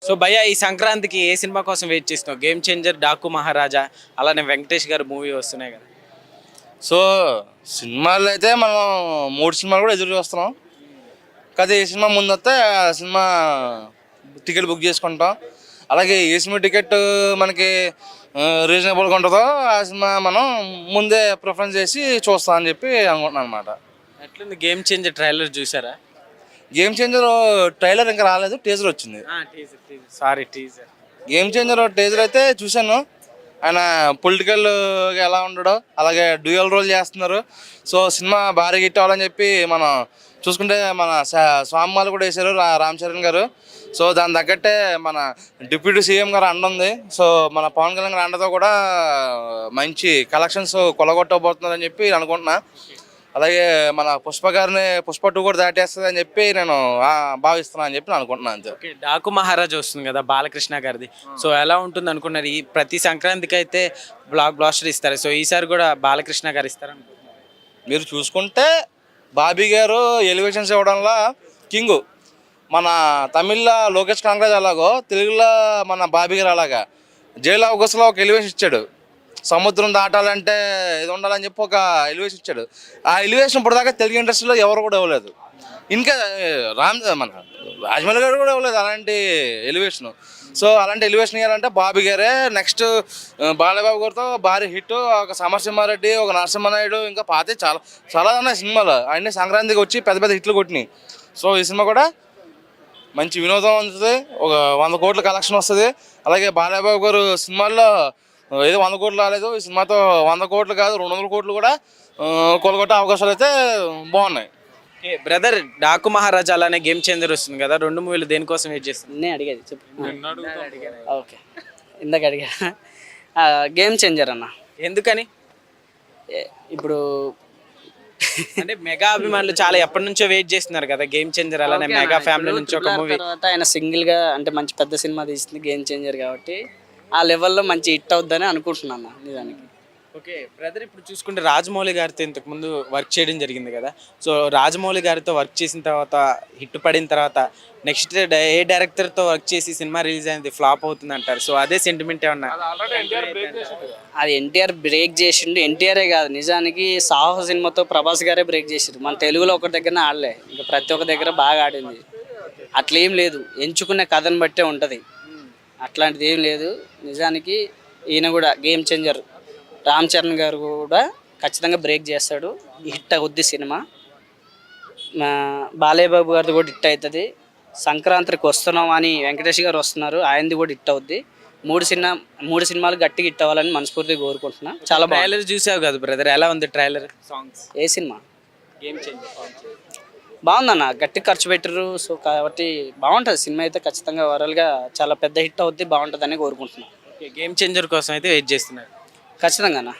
So భయ్య ఈ సంక్రాంతికి ఏ సినిమా కోసం వెయిట్ చేస్తున్నావు? గేమ్ చేంజర్, డాకు మహారాజా, అలానే వెంకటేష్ గారి మూవీ వస్తున్నాయి కదా. సో సినిమాలు అయితే మనం 3 సినిమాలు కూడా ఎదురు చూస్తున్నాం. కాదు ఏ సినిమా ముందు వస్తే ఆ సినిమా టికెట్ బుక్ చేసుకుంటాం. అలాగే ఏ సినిమా టికెట్ మనకి రీజనబుల్గా ఉంటుందో ఆ సినిమా మనం ముందే ప్రిఫరెన్స్ చేసి చూస్తాం అని చెప్పి అనుకుంటున్నాను అనమాట. ఎట్లుంది గేమ్ చేంజర్ ట్రైలర్ చూసారా? గేమ్ చేంజర్ ట్రైలర్ ఇంకా రాలేదు, టీజర్ వచ్చింది. టీజర్. గేమ్ చేంజర్ టీజర్ అయితే చూశాను. ఆయన పొలిటికల్ ఎలా ఉండడో, అలాగే డ్యూయల్ రోల్ చేస్తున్నారు. సో సినిమా భారీ హిట్ అవ్వాలని చెప్పి మనం చూసుకుంటే మన స్వామిమాలు కూడా వేశారు రామ్ చరణ్ గారు. సో దాని తగ్గట్టే మన డిప్యూటీ సీఎం గారు అండ ఉంది. సో మన పవన్ కళ్యాణ్ గారు అండతో కూడా మంచి కలెక్షన్స్ కొలగొట్టబోతున్నారని చెప్పి అనుకుంటున్నా. అలాగే మన పుష్ప గారిని పుష్ప 2 కూడా దాటేస్తుంది అని చెప్పి నేను భావిస్తున్నాను అని చెప్పి నేను అనుకుంటున్నాను అంతే. ఓకే, డాకు మహారాజా వస్తుంది కదా బాలకృష్ణ గారిది. సో ఎలా ఉంటుంది అనుకున్నారు? ఈ ప్రతి సంక్రాంతికి అయితే బ్లాక్ బ్లాస్టర్ ఇస్తారు. సో ఈసారి కూడా బాలకృష్ణ గారు ఇస్తారనుకుంటున్నారు. మీరు చూసుకుంటే బాబీ గారు ఎలివేషన్స్ ఇవ్వడంలో కింగు. మన తమిళ్లో లోకేష్ కాంగ్రెస్ అలాగో తెలుగులో మన బాబీ గారు అలాగా జైలు అవకాశంలో ఒక ఎలివేషన్ ఇచ్చాడు. సముద్రం దాటాలంటే ఇది ఉండాలని చెప్పి ఒక ఎలివేషన్ ఇచ్చాడు. ఆ ఎలివేషన్ ఇప్పటిదాకా తెలుగు ఇండస్ట్రీలో ఎవరు కూడా ఇవ్వలేదు. ఇంకా మన రాజమౌళి గారు కూడా ఇవ్వలేదు అలాంటి ఎలివేషన్. సో అలాంటి ఎలివేషన్ ఇవ్వాలంటే బాబీ గారే. నెక్స్ట్ బాలబాబు గారితో భారీ హిట్, ఒక సమరసింహారెడ్డి, ఒక నరసింహనాయుడు, ఇంకా పాతే చాలా చాలా ఉన్నాయి సినిమాలు. అన్నీ సంక్రాంతికి వచ్చి పెద్ద పెద్ద హిట్లు కొట్టినాయి. సో ఈ సినిమా కూడా మంచి వినోదం ఉంటుంది, ఒక 100 కోట్ల కలెక్షన్ వస్తుంది. అలాగే బాలబాబు గారు సినిమాల్లో ఏదో 100 కోట్లు రాలేదు, ఈ సినిమాతో 100 కోట్లు కాదు 200 కోట్లు కూడా కొలగొట్టే అవకాశాలు అయితే బాగున్నాయి. బ్రదర్, డాకు మహారాజా అలానే గేమ్ చేంజర్ వస్తుంది కదా, 2 మూవీలు దేనికోసం వెయిట్ చేస్తుంది? నేను అడిగేది చెప్పు. ఓకే, ఇందాక అడిగా. గేమ్ చేంజర్ అన్న. ఎందుకని? ఇప్పుడు అంటే మెగా అభిమానులు చాలా ఎప్పటి నుంచో వెయిట్ చేస్తున్నారు కదా గేమ్ చేంజర్, అలానే మెగా ఫ్యామిలీ నుంచి ఒక మూవీ. తర్వాత ఆయన సింగిల్గా అంటే మంచి పెద్ద సినిమా తీసింది గేమ్ చేంజర్ కాబట్టి ఆ లెవెల్లో మంచి హిట్ అవుద్దని అనుకుంటున్నాను నిజానికి. ఓకే బ్రదర్, ఇప్పుడు చూసుకుంటే రాజమౌళి గారితో ఇంతకుముందు వర్క్ చేయడం జరిగింది కదా. సో రాజమౌళి గారితో వర్క్ చేసిన తర్వాత, హిట్ పడిన తర్వాత నెక్స్ట్ ఏ డైరెక్టర్తో వర్క్ చేసి సినిమా రిలీజ్ అయింది ఫ్లాప్ అవుతుంది అంటారు. సో అదే సెంటిమెంట్ ఏమన్నా? అది ఎన్టీఆర్ బ్రేక్ చేసిండు. ఎన్టీఆరే కాదు, నిజానికి సాహో సినిమాతో ప్రభాస్ గారే బ్రేక్ చేసిండు. మన తెలుగులో ఒకటి దగ్గర ఆడలే, ఇంకా ప్రతి ఒక్క దగ్గర బాగా ఆడింది. అట్లేం లేదు, ఎంచుకునే కథను బట్టే ఉంటుంది, అట్లాంటిది ఏం లేదు. నిజానికి ఈయన కూడా గేమ్ చేంజర్ రామ్ చరణ్ గారు కూడా ఖచ్చితంగా బ్రేక్ చేస్తాడు. హిట్ అవుద్ది సినిమా. బాలయ్య బాబు గారిది కూడా హిట్ అవుతుంది. సంక్రాంతికి వస్తున్నాం అని వెంకటేష్ గారు వస్తున్నారు, ఆయనది కూడా హిట్ అవుద్ది. మూడు సినిమాలు గట్టిగా హిట్ అవ్వాలని మనస్ఫూర్తిగా కోరుకుంటున్నా. చాలా బాగా ట్రైలర్ చూసావు కదా బ్రదర్, ఎలా ఉంది ట్రైలర్? సాంగ్స్ ఏ సినిమా? గేమ్ చేంజర్ బాగుందన్న, గట్టి ఖర్చు పెట్టరు. సో కాబట్టి బాగుంటుంది సినిమా అయితే. ఖచ్చితంగా ఓవరాల్గా చాలా పెద్ద హిట్ అవుద్ది, బాగుంటుందని కోరుకుంటున్నాను. ఓకే, గేమ్ చేంజర్ కోసం అయితే వెయిట్ చేస్తున్నారు. ఖచ్చితంగా అన్న.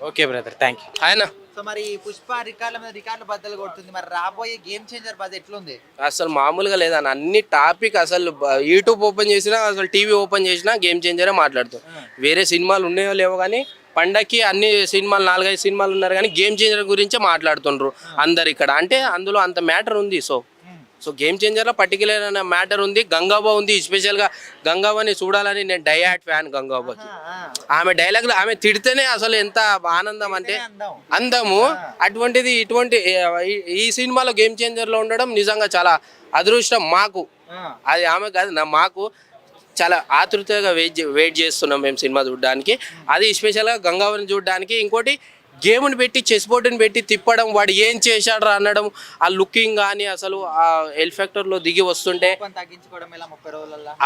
Okay brother, thank you. ఆయన సో మరి పుష్ప రికార్డుల మీద రికార్డులు బద్దలు కొడుతుంది, మరి రాబోయే గేమ్ చేంజర్ బద్ద ఎట్లుంది? అసలు మామూలుగా లేదన్న, అన్ని టాపిక్ అసలు యూట్యూబ్ ఓపెన్ చేసినా, అసలు టీవీ ఓపెన్ చేసినా గేమ్ చేంజరే మాట్లాడుతాం. వేరే సినిమాలు ఉన్నాయో లేవో కానీ పండక్కి అన్ని సినిమాలు 4-5 సినిమాలు ఉన్నారు కానీ గేమ్ చేంజర్ గురించే మాట్లాడుతుండ్రు అందరు ఇక్కడ. అంటే అందులో అంత మ్యాటర్ ఉంది. సో గేమ్ చేంజర్లో పర్టికులర్ అనే మ్యాటర్ ఉంది. గంగాబా ఉంది, స్పెషల్గా గంగాబాని చూడాలని నేను డైహార్ట్ ఫ్యాన్ గంగాబాకి. ఆమె డైలాగ్లు ఆమె తిడితేనే అసలు ఎంత ఆనందం అంటే అందము. అటువంటిది ఇటువంటి ఈ సినిమాలో గేమ్ చేంజర్లో ఉండడం నిజంగా చాలా అదృష్టం మాకు. అది ఆమె కాదు, మాకు చాలా ఆతృతగా వెయిట్ చేస్తున్నాం మేము సినిమా చూడడానికి. అది స్పెషల్గా గంగాబాని చూడడానికి. ఇంకోటి గేమ్ని పెట్టి, చెస్ బోర్డుని పెట్టి తిప్పడం, వాడు ఏం చేశాడు అనడం, ఆ లుకింగ్ కానీ అసలు ఆ హెలికాప్టర్లో దిగి వస్తుంటే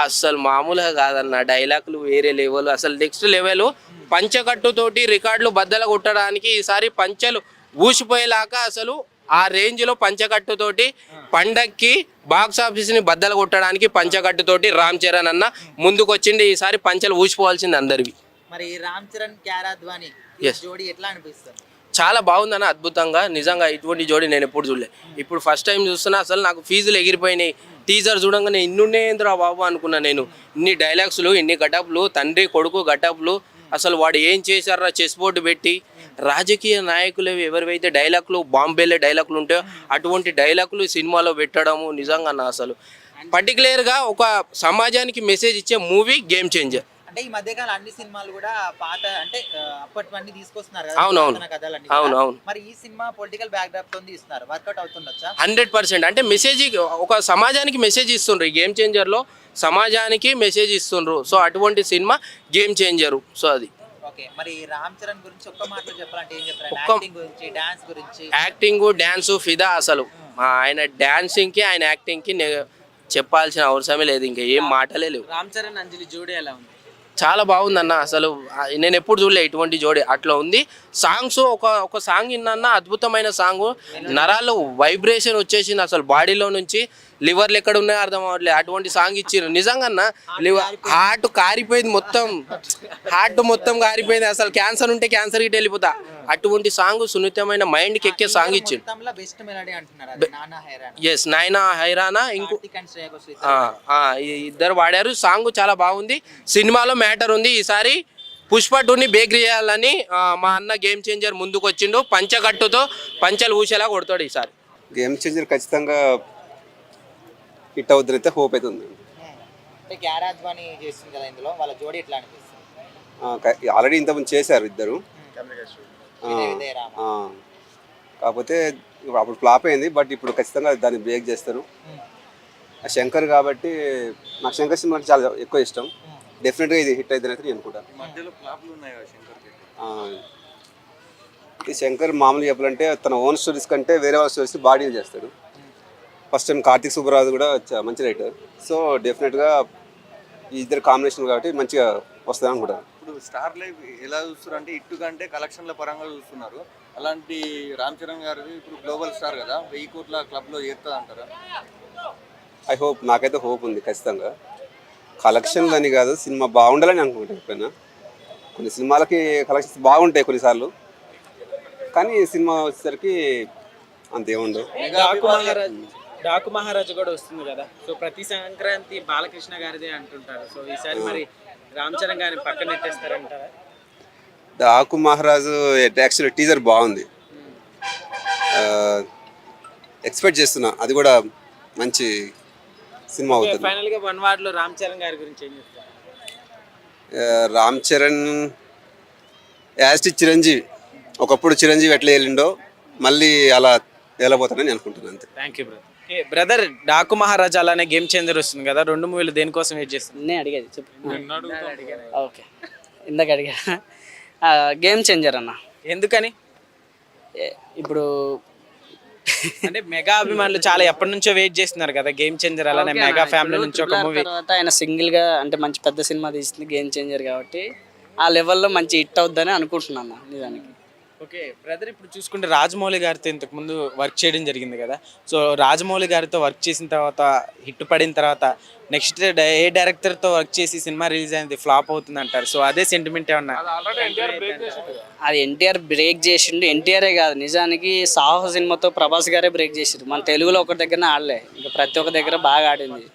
అసలు మామూలుగా కాదన్న. డైలాగులు వేరే లెవెల్, అసలు నెక్స్ట్ లెవెల్. పంచకట్టుతోటి రికార్డులు బద్దలు కొట్టడానికి ఈసారి పంచలు ఊసిపోయేలాగా అసలు ఆ రేంజ్లో పంచకట్టుతోటి పండక్కి బాక్స్ ఆఫీస్ని బద్దలు కొట్టడానికి పంచకట్టుతోటి రామ్ చరణ్ అన్న ముందుకు వచ్చింది. ఈసారి పంచలు ఊసిపోవాల్సింది అందరివి. మరి రామ్ చరణ్ క్యారాద్వాని జోడీ ఎట్లా అనిపిస్తుంది? చాలా బాగుందన్న, అద్భుతంగా. నిజంగా ఇటువంటి జోడీ నేను ఎప్పుడు చూడలే. ఇప్పుడు ఫస్ట్ టైం చూస్తున్నా. అసలు నాకు ఫీజులు ఎగిరిపోయినాయి. టీజర్ చూడంగానే ఇన్నుండేంద్రా బాబు అనుకున్నా నేను. ఇన్ని డైలాగ్స్లు, ఇన్ని గటప్లు, తండ్రి కొడుకు గటప్లు. అసలు వాడు ఏం చేశారా చెస్ బోర్డు పెట్టి. రాజకీయ నాయకులు ఎవరివైతే డైలాగులు బాంబేలే డైలాగులు ఉంటాయో అటువంటి డైలాగులు సినిమాలో పెట్టడము నిజంగా అసలు పర్టికులర్గా ఒక సమాజానికి మెసేజ్ ఇచ్చే మూవీ గేమ్ చేంజర్. అంటే ఈ మధ్యకాలం అన్ని సినిమాలు కూడా పాత అంటే అప్పటివన్నీ తీసుకొస్తున్నారు కదా, అవునవును. పురాతన కథలన్నీ అవును, కూడా. అవును. మరి ఈ సినిమా పొలిటికల్ బ్యాక్డ్రాప్ తో తీస్తున్నారు, వర్కౌట్ అవుతుండొచ్చా? 100% అంటే మెసేజ్ ఒక సమాజానికి మెసేజ్ ఇస్తుండ్రు. ఈ గేమ్ చేంజర్లో సమాజానికి మెసేజ్ ఇస్తుండ్రు. సో అటువంటి సినిమా గేమ్ చేంజరు. సో అది ఓకే, మరి రామ్ చరణ్ గురించి ఒక్క మాటలో చెప్పాలంటే ఏం చెప్తారు? ఒక్క- యాక్టింగ్ గురించి, డాన్స్ గురించి. యాక్టింగ్ డ్యాన్సు ఫిదా అసలు. ఆయన డాన్సింగ్కి ఆయన యాక్టింగ్కి చెప్పాల్సిన అవసరమే లేదు, ఇంకా ఏం మాటలే లేవు. రామ్ చరణ్ అంజలి జోడీ ఎలా ఉంది? చాలా బాగుందన్న అసలు. నేను ఎప్పుడు చూడలే ఇటువంటి జోడి అట్లా ఉంది. సాంగ్స్ ఒక సాంగ్ విన్నా, అద్భుతమైన సాంగ్. నరాల్లో వైబ్రేషన్ వచ్చేసింది అసలు, బాడీలో నుంచి. లివర్లు ఎక్కడ ఉన్నాయో అర్థం అవ్వట్లేదు, అటువంటి సాంగ్ ఇచ్చారు నిజంగా. హార్ట్ కారిపోయింది మొత్తం, హార్ట్ మొత్తం కారిపోయింది అసలు. క్యాన్సర్ ఉంటే క్యాన్సర్ గిట్ట వెళ్ళిపోతా, అటువంటి సాంగ్ సున్నితమైన మైండ్కి ఎక్కే సాంగ్ ఇచ్చిండు. మొత్తంలో బెస్ట్ మెలడీ అంటున్నారు, అది నానా హైరానా. ఎస్, నాయనా హైరానా. ఇంకో కార్తీక్ అండ్ శ్రేయ ఘోషల్ ఈ ఇద్దరు పాడారు. సాంగ్ చాలా బాగుంది, సినిమాలో మ్యాటర్ ఉంది. ఈసారి పుష్ప 2ని బేక్ చేయాలని మా అన్న గేమ్ చేంజర్ ముందుకు వచ్చిండు. పంచగట్టుతో పంచలు ఊసేలా కొడతాడు ఈసారి. గేమ్ చేంజర్ ఖచ్చితంగా హిట్ అవుద్దని అయితే హోప్ అయితే ఉంది. అంటే గ్యారాజ్ వాణి చేస్తుంది కదా ఇందులో, వాళ్ళ జోడీ ఎట్లా అనిపిస్తుంది? ఆల్రెడీ ఇంతకుముందు చేశారు ఇద్దరు. వినయ్ విజయ్ రామ. ఆ, కాకపోతే అప్పుడు ఫ్లాప్ అయింది, బట్ ఇప్పుడు ఖచ్చితంగా దాన్ని బ్రేక్ చేస్తారు. ఆ శంకర్ కాబట్టి నాకు శంకర్ సినిమా అంటే చాలా ఎక్కువ ఇష్టం. డెఫినెట్గా ఇది హిట్ అవుతుందని అయితే నేను అనుకుంటాను. ఈ శంకర్ మామూలుగా చెప్పాలంటే తన ఓన్ స్టోరీస్ కంటే వేరే వాళ్ళ స్టోరీస్ బాగా చేస్తాడు. ఫస్ట్ టైం కార్తీక్ సుబ్బరాజు కూడా మంచి రైటర్. సో డెఫినెట్గా ఈ ఇద్దరు కాంబినేషన్ కాబట్టి మంచిగా వస్తుంది అనుకుంటాను. ఇప్పుడు స్టార్ లైఫ్ ఎలా చూస్తారు అంటే ఇట్టు కంటే కలెక్షన్ల పరంగా చూస్తున్నారు. అలాంటి రామ్ చరణ్ గారిది ఇప్పుడు గ్లోబల్ స్టార్ కదా, 1000 కోట్ల క్లబ్లో చేస్తుంది అంటారా? ఐ హోప్, నాకైతే హోప్ ఉంది ఖచ్చితంగా. కలెక్షన్లు అని కాదు, సినిమా బాగుండాలని అనుకుంటాను. ఎప్పుడైనా కొన్ని సినిమాలకి కలెక్షన్స్ బాగుంటాయి కొన్నిసార్లు, కానీ సినిమా వచ్చేసరికి అంతేముండవు. డాకు మహారాజు కూడా వస్తుంది కదా, సో ప్రతి సంక్రాంతి బాలకృష్ణ గారిదే అంటుంటారు. సో ఈసారి మరి రామ్ చరణ్ గారిని పక్కన పెట్టేస్తారంటారా? డాకు మహారాజు యాక్చువల్లీ టీజర్ బాగుంది, ఎక్స్పెక్ట్ చేస్తున్నా అది కూడా మంచి సినిమా అవుతుంది. ఫైనల్ గా వన్ వార్డ్ లో రామ్ చరణ్ గారి గురించి ఏం చెప్తారు? రామ్ చరణ్ యాజ్ చిరంజీవి, ఒకప్పుడు చిరంజీవి ఎట్లా వెళ్ళిండో మళ్ళీ అలా వెళ్ళబోతానని అనుకుంటున్నాను అంతే. Thank you brother. Brother, Daaku Maharaja అలానే గేమ్ చేంజర్ వస్తుంది కదా, 2 మూవీలు దేనికోసం వెయిట్ చేస్తుంది? నేను అడిగేది చెప్పు. ఓకే, ఇందాక అడిగా. గేమ్ చేంజర్ అన్న. ఎందుకని? ఇప్పుడు అంటే మెగా అభిమానులు చాలా ఎప్పటి నుంచో వెయిట్ చేస్తున్నారు కదా గేమ్ చేంజర్, అలానే మెగా ఫ్యామిలీ నుంచి ఒక మూవీ. తర్వాత ఆయన సింగిల్ గా అంటే మంచి పెద్ద సినిమా తీసింది గేమ్ చేంజర్ కాబట్టి ఆ లెవెల్లో మంచి హిట్ అవుద్దని అనుకుంటున్నాను నిజానికి. ఓకే బ్రదర్, ఇప్పుడు చూసుకుంటే రాజమౌళి గారితో ఇంతకు ముందు వర్క్ చేయడం జరిగింది కదా, సో రాజమౌళి గారితో వర్క్ చేసిన తర్వాత హిట్ పడిన తర్వాత నెక్స్ట్ ఏ డైరెక్టర్తో వర్క్ చేసి సినిమా రిలీజ్ అయింది ఫ్లాప్ అవుతుంది అంటారు. సో అదే సెంటిమెంట్ ఏమన్నా? అది ఎన్టీఆర్ బ్రేక్ చేసిండు. ఎన్టీఆరే కాదు నిజానికి సాహో సినిమాతో ప్రభాస్ గారే బ్రేక్ చేసిండు. మన తెలుగులో ఒక దగ్గర ఆడలే, ఇంకా ప్రతి ఒక్క దగ్గర బాగా ఆడింది.